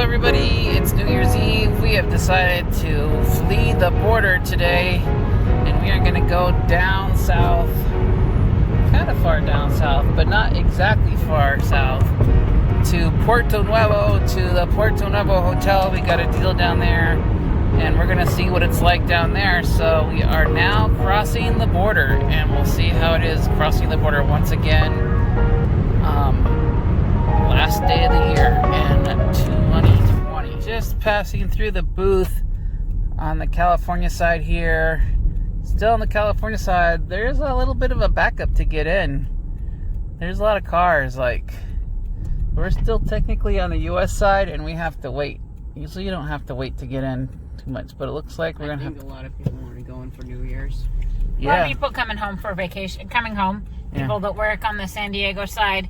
everybody, it's New Year's Eve. We have decided to flee the border today, and we are going to go down south, kind of far down south, but not exactly far south, to Puerto Nuevo, to the Puerto Nuevo Hotel. We got a deal down there, and we're going to see what it's like down there. So we are now crossing the border, and we'll see how it is crossing the border once again. Last day of the year in 2020. Just passing through the booth on the California side here. Still on the California side, there's a little bit of a backup to get in. There's a lot of cars. Like, we're still technically on the US side and we have to wait. Usually you don't have to wait to get in too much, but it looks like we're gonna have a lot of people want to go in for New Year's. Yeah. A lot of people coming home for vacation, coming home. People that work on the San Diego side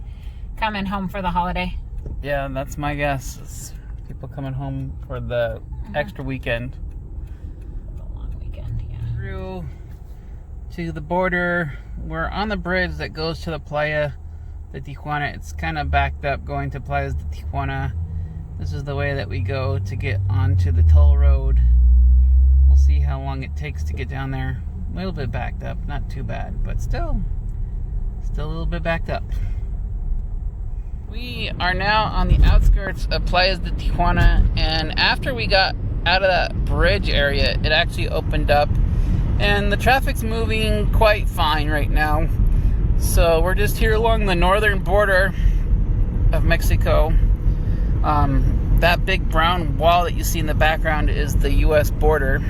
coming home for the holiday. Yeah, that's my guess. It's people coming home for the extra weekend. The long weekend, yeah. Through to the border. We're on the bridge that goes to the Playa de Tijuana. It's kind of backed up going to Playa de Tijuana. This is the way that we go to get onto the toll road. We'll see how long it takes to get down there. A little bit backed up, not too bad, but still a little bit backed up. We are now on the outskirts of Playa de Tijuana, and after we got out of that bridge area, it actually opened up, and the traffic's moving quite fine right now. So we're just here along the northern border of Mexico. That big brown wall that you see in the background is the US border.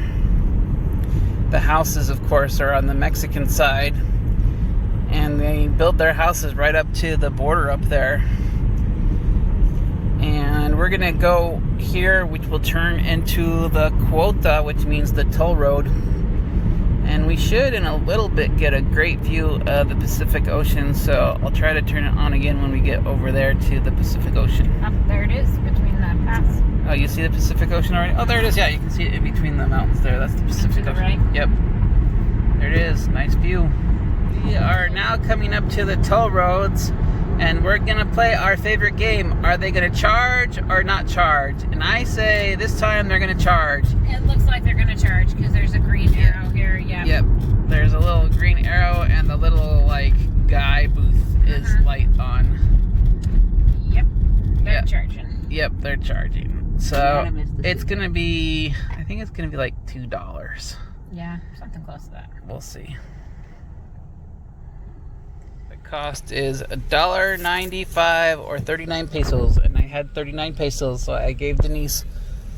The houses, of course, are on the Mexican side, and they built their houses right up to the border up there. And we're gonna go here, which will turn into the Quota, which means the toll road. And we should in a little bit get a great view of the Pacific Ocean, so I'll try to turn it on again when we get over there to the Pacific Ocean. Oh, there it is, between the paths. Oh, you see the Pacific Ocean already? Oh, there it is. Yeah, you can see it in between the mountains there. That's the Pacific Ocean. Right? Yep. There it is. Nice view. We are now coming up to the toll roads, and we're going to play our favorite game. Are they going to charge or not charge? And I say this time they're going to charge. It looks like they're going to charge because there's a green arrow here. Yep. There's a little green arrow, and the little, like, guy booth is light on. Yep. They're charging. Yep, they're charging. So it's going to be, I think it's going to be like $2. Yeah, something close to that. We'll see. The cost is $1.95 or 39 pesos, and I had 39 pesos, so I gave Denise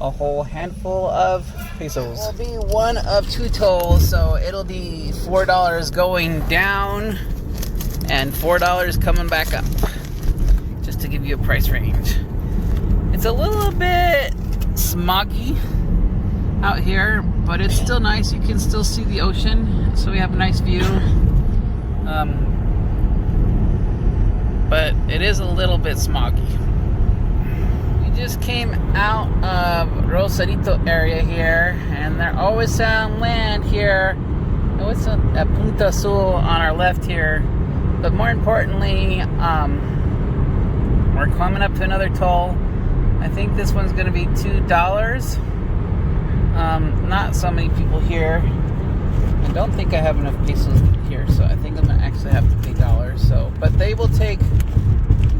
a whole handful of pesos. It'll be one of two tolls, so it'll be $4 going down and $4 coming back up, just to give you a price range. It's a little bit smoggy out here, but it's still nice. You can still see the ocean, so we have a nice view. But it is a little bit smoggy. We just came out of Rosarito area here, and there always some land here. Oh, it's a Punta Azul on our left here. But more importantly, we're coming up to another toll. I think this one's going to be $2. Not so many people here. I don't think I have enough pesos here, so I think I'm going to actually have to pay dollars. So, but they will take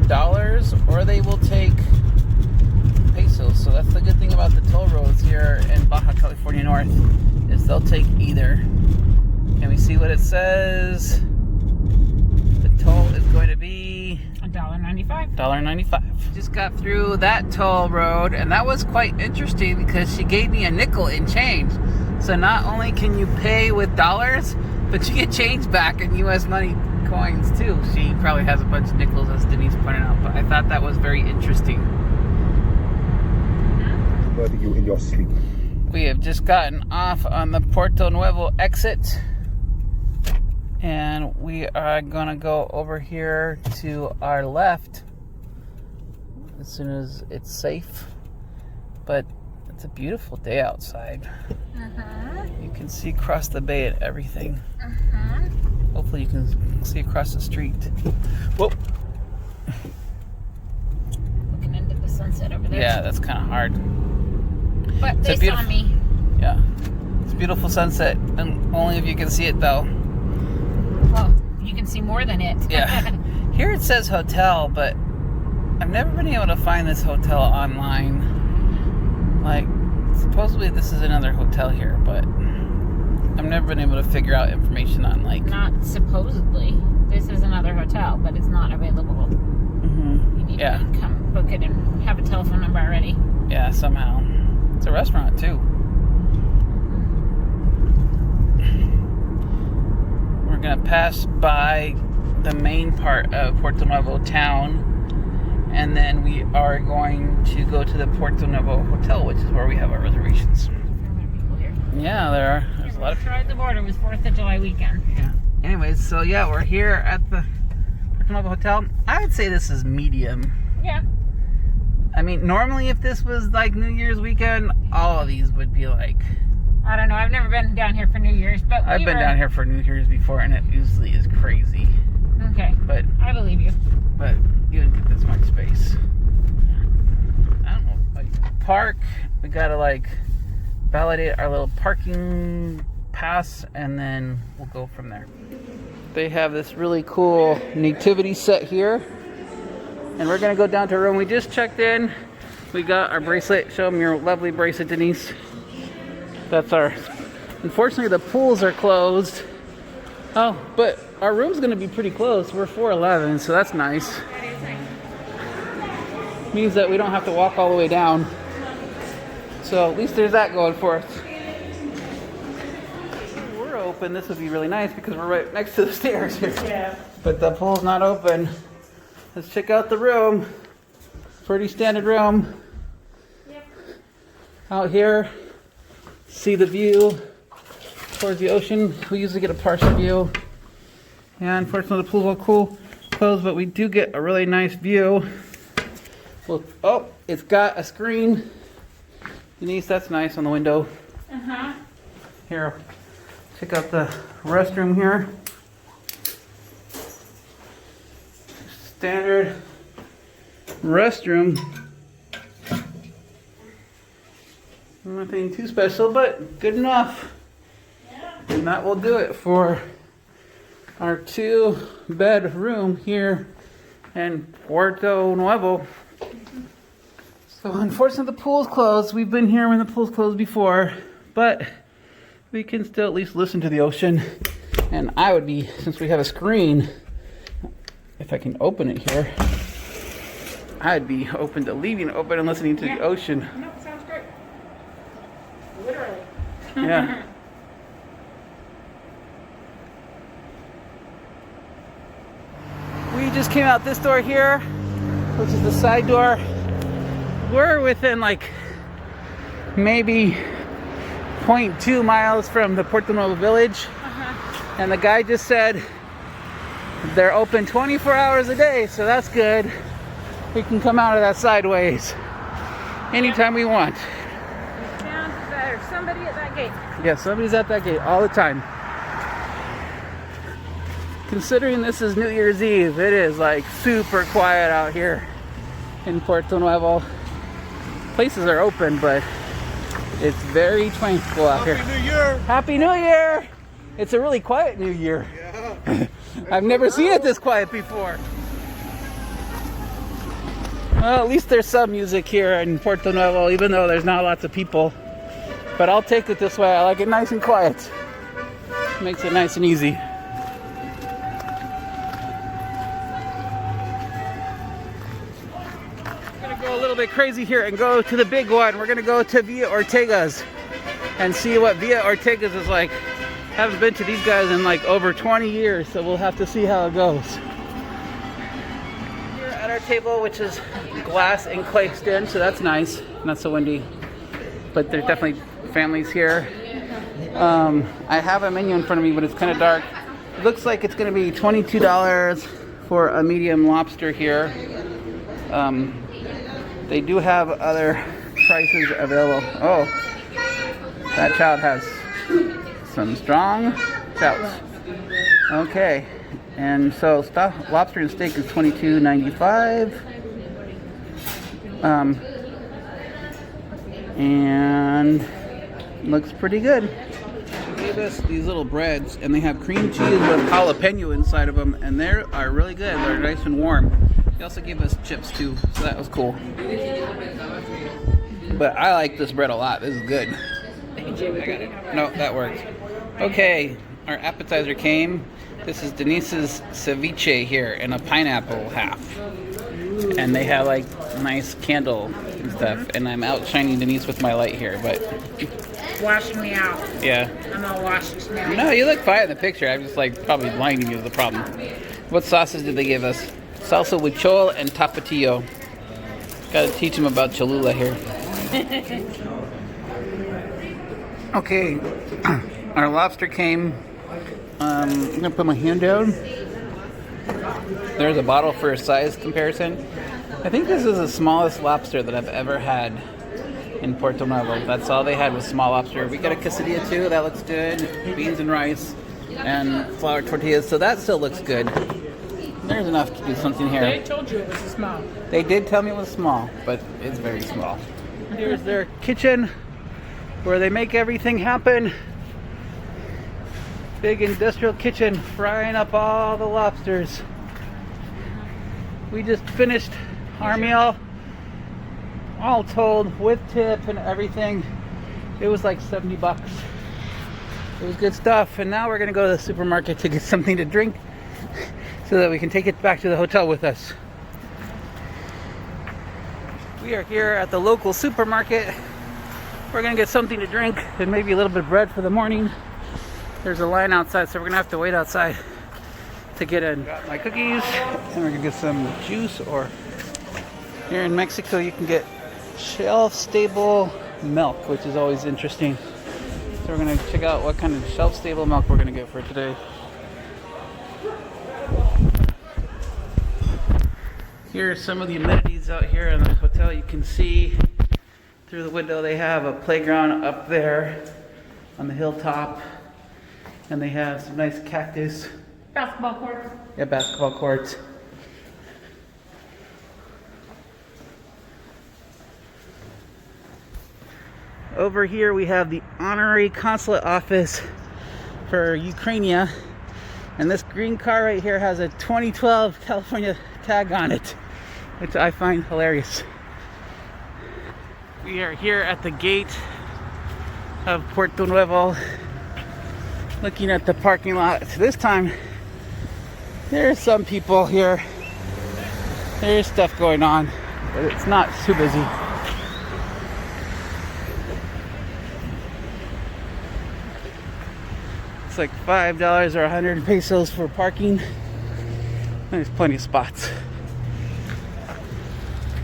dollars or they will take pesos. So that's the good thing about the toll roads here in Baja California North, is they'll take either. Can we see what it says? The toll is going to be $1.95. $1.95. Just got through that toll road, and that was quite interesting because she gave me a nickel in change. So not only can you pay with dollars, but you get change back in US money coins too. She probably has a bunch of nickels, as Denise pointed out, but I thought that was very interesting. Murder you in your sleep. We have just gotten off on the Puerto Nuevo exit, and we are gonna go over here to our left as soon as it's safe. But it's a beautiful day outside. You can see across the bay and everything. Hopefully you can see across the street. Whoa. Looking into the sun. sunset over there. Yeah, that's kind of hard. But It's a they saw me. Yeah. It's a beautiful sunset, and only if you can see it though. Well, you can see more than it. Yeah. Here it says hotel, but I've never been able to find this hotel online. Like, supposedly this is another hotel here, but I've never been able to figure out information on, like... Not supposedly. This is another hotel, but it's not available. Mm-hmm. You need to come book it and have a telephone number already. Yeah, somehow. It's a restaurant, too. We're going to pass by the main part of Puerto Nuevo town, and then we are going to go to the Puerto Nuevo Hotel, which is where we have our reservations. There are a lot of people here. Yeah, there are. There's a lot of people. Tried the border. It was 4th of July weekend. Yeah. Anyways, so yeah, we're here at the Puerto Nuevo Hotel. I would say this is medium. Yeah. I mean, normally if this was like New Year's weekend, all of these would be like... I don't know. I've never been down here for New Year's, but I've been down here for New Year's before, and it usually is crazy. Okay. But I believe you. But you didn't get this much space. I don't know. Like, park. We gotta like validate our little parking pass, and then we'll go from there. They have this really cool nativity set here, and we're gonna go down to a room. We just checked in. We got our bracelet. Show them your lovely bracelet, Denise. That's our... Unfortunately, the pools are closed. Oh, but our room's gonna be pretty close. We're 411, so that's nice. Means that we don't have to walk all the way down. So at least there's that going for us. If we're open, this would be really nice because we're right next to the stairs here. Yeah. But the pool's not open. Let's check out the room. Pretty standard room. Yep. Out here, see the view towards the ocean. We usually get a partial view. Yeah, unfortunately the pool's all closed, but we do get a really nice view. Well, oh, it's got a screen. Denise, that's nice on the window. Uh-huh. Here, check out the restroom here. Standard restroom. Nothing too special, but good enough. Yeah. And that will do it for our 2-bed room here in Puerto Nuevo. So unfortunately the pool's closed. We've been here when the pool's closed before, but we can still at least listen to the ocean. And I would be, since we have a screen, if I can open it here, I'd be open to leaving it open and listening to the ocean. No, sounds great. Literally. Yeah. We just came out this door here, which is the side door. We're within like maybe 0.2 miles from the Puerto Nuevo village. And the guy just said they're open 24 hours a day, so that's good. We can come out of that sideways anytime we want. Sounds better. Somebody at that gate. Yeah, somebody's at that gate all the time. Considering this is New Year's Eve, it is like super quiet out here in Puerto Nuevo. Places are open, but it's very tranquil out here. Happy New Year! Happy New Year! It's a really quiet New Year. Yeah. I've never seen it this quiet before. Well, at least there's some music here in Puerto Nuevo, even though there's not lots of people. But I'll take it this way. I like it nice and quiet. Makes it nice and easy. We're gonna go a little bit crazy here and go to the big one. We're gonna go to Villa Ortega's and see what Villa Ortega's is like. Haven't been to these guys in like over 20 years, so we'll have to see how it goes. Here at our table, which is glass encased in, so that's nice. Not so windy, but there's definitely families here. I have a menu in front of me, but it's kind of dark. It looks like it's going to be $22 for a medium lobster here. They do have other prices available. Oh, that child has some strong shouts. Okay, and so lobster and steak is $22.95. And looks pretty good. They gave us these little breads, and they have cream cheese with jalapeno inside of them, and they are really good. They're nice and warm. They also gave us chips too, so that was cool. But I like this bread a lot. This is good. I got it. No, that works. Okay, our appetizer came. This is Denise's ceviche here in a pineapple half. And they have like nice candle and stuff. And I'm outshining Denise with my light here, but Washing me out. yeah. I'm all washed now. No, you look fine in the picture. I'm just like probably blinding you is the problem. What sauces did they give us? Salsa with chol and tapatio. Gotta teach them about Cholula here. Okay, our lobster came. I'm gonna put my hand down. There's a bottle for a size comparison. I think this is the smallest lobster that I've ever had in Puerto Nuevo. That's all they had was small lobster. We got a quesadilla too, that looks good. Beans and rice and flour tortillas, so that still looks good. There's enough to do something here. They told you it was small. They did tell me it was small, but it's very small. Here's their kitchen where they make everything happen. Big industrial kitchen, frying up all the lobsters. We just finished our meal, all told, with tip and everything. It was like 70 bucks. It was good stuff. And now we're gonna go to the supermarket to get something to drink so that we can take it back to the hotel with us. We are here at the local supermarket. We're gonna get something to drink and maybe a little bit of bread for the morning. There's a line outside, so we're gonna have to wait outside to get in. Got my cookies, and we're gonna get some juice, or here in Mexico you can get shelf-stable milk, which is always interesting. So we're gonna check out what kind of shelf-stable milk we're gonna get for today. Here are some of the amenities out here in the hotel. You can see through the window they have a playground up there on the hilltop, and they have some nice cactus. Basketball court. Yeah, basketball courts. Over here we have the honorary consulate office for Ukraine, and this green car right here has a 2012 California tag on it, which I find hilarious. We are here at the gate of Puerto Nuevo, looking at the parking lot. This time there's some people here. There's stuff going on, but it's not too busy. It's like $5 or 100 pesos for parking. There's plenty of spots.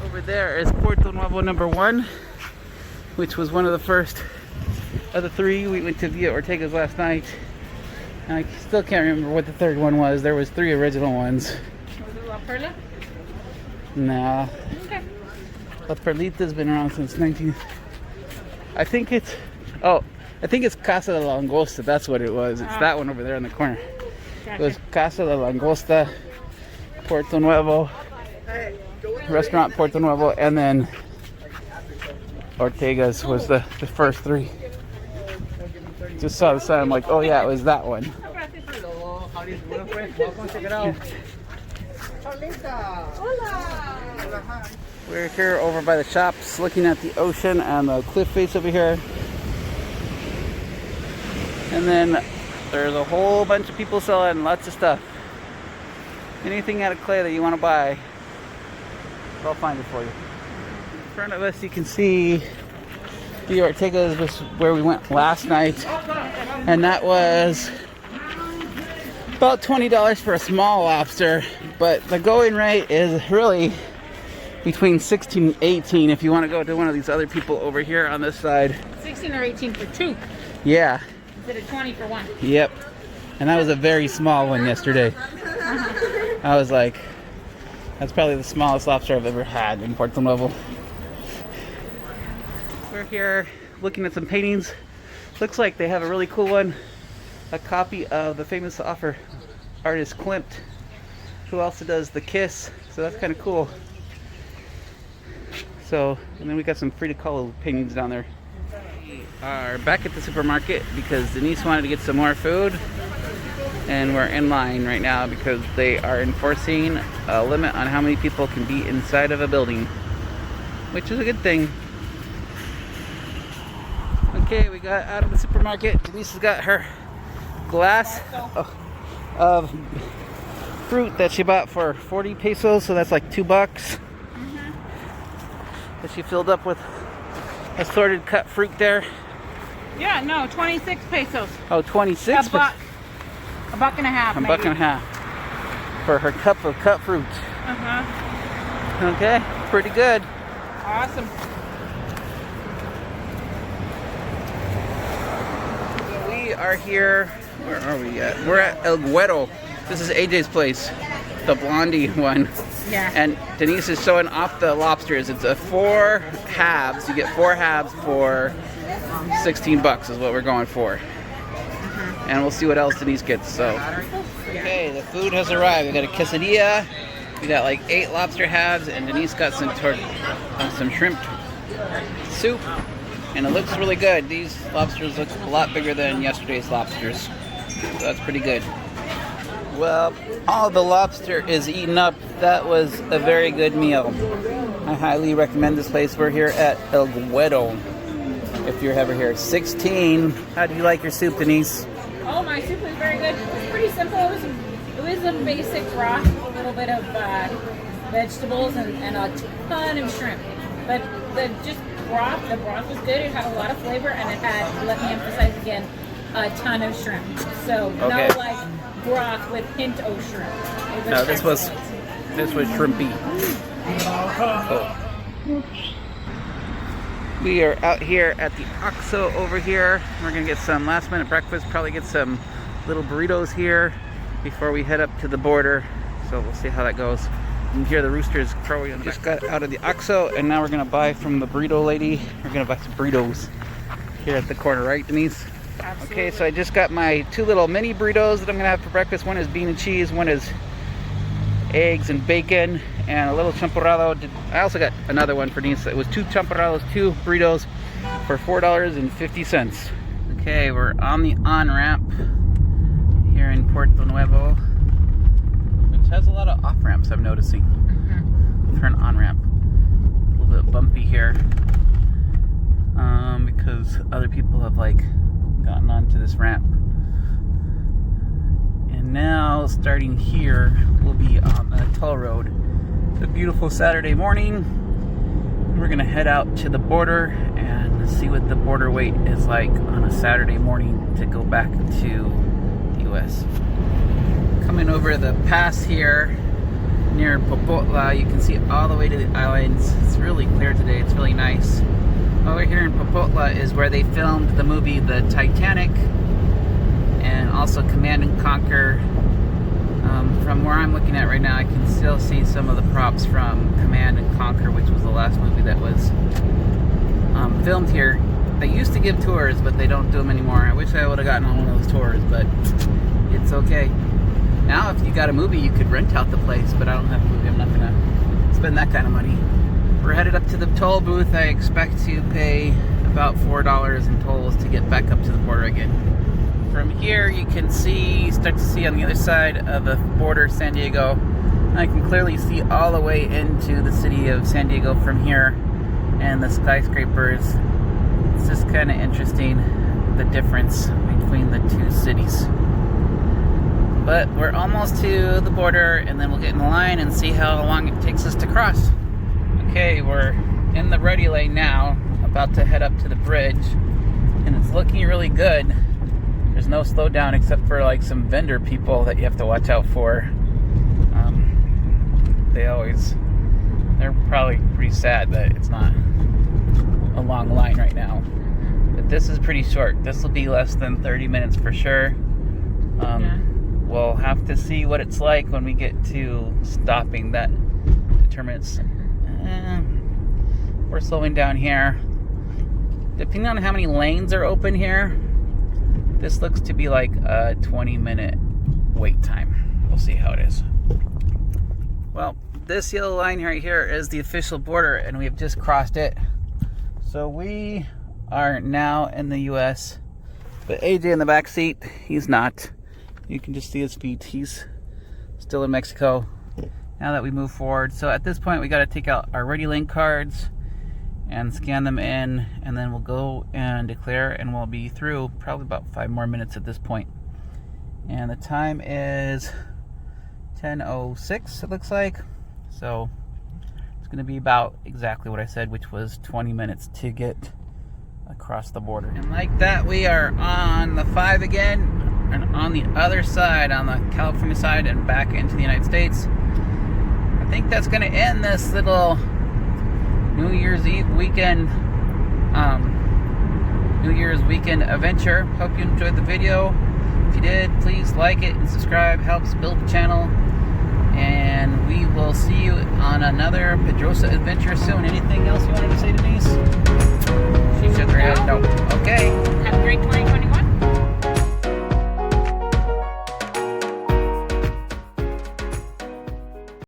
Over there is Puerto Nuevo number 1, which was one of the first of the 3. We went to Villa Ortega's last night. And I still can't remember what the third one was. There was 3 original ones. Was it La Perla? Nah. Okay. La Perlita's been around since I think it's Casa de la Langosta. That's what it was. It's that one over there in the corner. Gotcha. It was Casa de la Langosta, Puerto Nuevo, Restaurant Puerto Nuevo, and then Ortega's was the first 3. Just saw the sign. I'm like, oh yeah, it was that one. Hello, how do you do it? Welcome, check it out. Hola. We're here over by the shops looking at the ocean and the cliff face over here. And then there's a whole bunch of people selling lots of stuff. Anything out of clay that you want to buy, I'll find it for you. In front of us you can see the Ortega's was where we went last night, and that was about $20 for a small lobster, but the going rate is really between 16 and 18 if you want to go to one of these other people over here on this side. 16 or 18 for 2. Yeah. Instead of 20 for 1. Yep. And that was a very small one yesterday. I was like, that's probably the smallest lobster I've ever had in Puerto Nuevo. We're here looking at some paintings. Looks like they have a really cool one. A copy of the famous artist Klimt, who also does The Kiss. So that's kind of cool. So, and then we got some Frida Kahlo paintings down there. We are back at the supermarket because Denise wanted to get some more food. And we're in line right now because they are enforcing a limit on how many people can be inside of a building, which is a good thing. Okay, we got out of the supermarket. Denise has got her glass of fruit that she bought for 40 pesos, so that's like $2. That she filled up with assorted cut fruit there. Yeah, no, 26 pesos. Oh, 26? A buck and a half. A buck and a half for her cup of cut fruit. Okay, pretty good. Awesome. We are here. Where are we at? We're at El Güero. This is AJ's place, the blondie one. Yeah. And Denise is showing off the lobsters. It's a 4 halves. You get 4 halves for $16 is what we're going for. And we'll see what else Denise gets. So, okay, the food has arrived. We got a quesadilla. We got like 8 lobster halves, and Denise got some shrimp soup. And it looks really good. These lobsters look a lot bigger than yesterday's lobsters. So that's pretty good. Well, all the lobster is eaten up. That was a very good meal. I highly recommend this place. We're here at El Güero. If you're ever here. 16. How do you like your soup, Denise? Oh, my soup was very good. It was pretty simple. It was a basic broth, a little bit of vegetables, and a ton of shrimp. But the broth was good. It had a lot of flavor, and it had, let me emphasize again, a ton of shrimp. So okay. No like broth with hint of shrimp. No, this was shrimpy. Oh. We are out here at the OXXO over here. We're gonna get some last minute breakfast, probably get some little burritos here before we head up to the border. So we'll see how that goes. You can hear the roosters crowing. Just got out of the OXXO and now we're gonna buy from the burrito lady. We're gonna buy some burritos here at the corner, right, Denise? Absolutely. Okay, so I just got my 2 little mini burritos that I'm gonna have for breakfast. One is bean and cheese, one is eggs and bacon, and a little champurrado. I also got another one for Denise. It was 2 champurrados, 2 burritos for $4.50. Okay, we're on the on-ramp here in Puerto Nuevo, which has a lot of off-ramps I'm noticing for an on-ramp. A little bit bumpy here because other people have like gotten onto this ramp. And now, starting here, we'll be on the toll road. It's a beautiful Saturday morning. We're gonna head out to the border and see what the border wait is like on a Saturday morning to go back to the U.S. Coming over the pass here near Popotla, you can see all the way to the islands. It's really clear today. It's really nice. Over here in Popotla is where they filmed the movie The Titanic, and also Command and Conquer. From where I'm looking at right now, I can still see some of the props from Command and Conquer, which was the last movie that was filmed here. They used to give tours, but they don't do them anymore. I wish I would have gotten on one of those tours, but it's okay. Now, if you got a movie, you could rent out the place, but I don't have a movie. I'm not going to spend that kind of money. We're headed up to the toll booth. I expect to pay about $4 in tolls to get back up to the border again. From here, you can start to see on the other side of the border, San Diego. I can clearly see all the way into the city of San Diego from here, and the skyscrapers. It's just kind of interesting, the difference between the 2 cities. But we're almost to the border, and then we'll get in the line and see how long it takes us to cross. Okay, we're in the ready lane now, about to head up to the bridge, and it's looking really good. There's no slowdown except for like some vendor people that you have to watch out for. They're probably pretty sad that it's not a long line right now. But this is pretty short. This will be less than 30 minutes for sure. We'll have to see what it's like when we get to stopping. That determines. We're slowing down here. Depending on how many lanes are open here, this looks to be like a 20-minute wait time. We'll see how it is. Well, this yellow line right here is the official border, and we have just crossed it. So we are now in the US, but AJ in the back seat, he's not. You can just see his feet. He's still in Mexico now that we move forward. So at this point, we got to take out our ReadyLink cards and scan them in, and then we'll go and declare, and we'll be through probably about 5 more minutes at this point. And the time is 10:06, it looks like. So it's going to be about exactly what I said, which was 20 minutes to get across the border. And like that, we are on the 5 again, and on the other side, on the California side, and back into the United States. I think that's going to end this little New Year's Eve weekend, New Year's weekend adventure. Hope you enjoyed the video. If you did, please like it and subscribe. Helps build the channel. And we will see you on another Pedroza adventure soon. Anything else you wanted to say, Denise?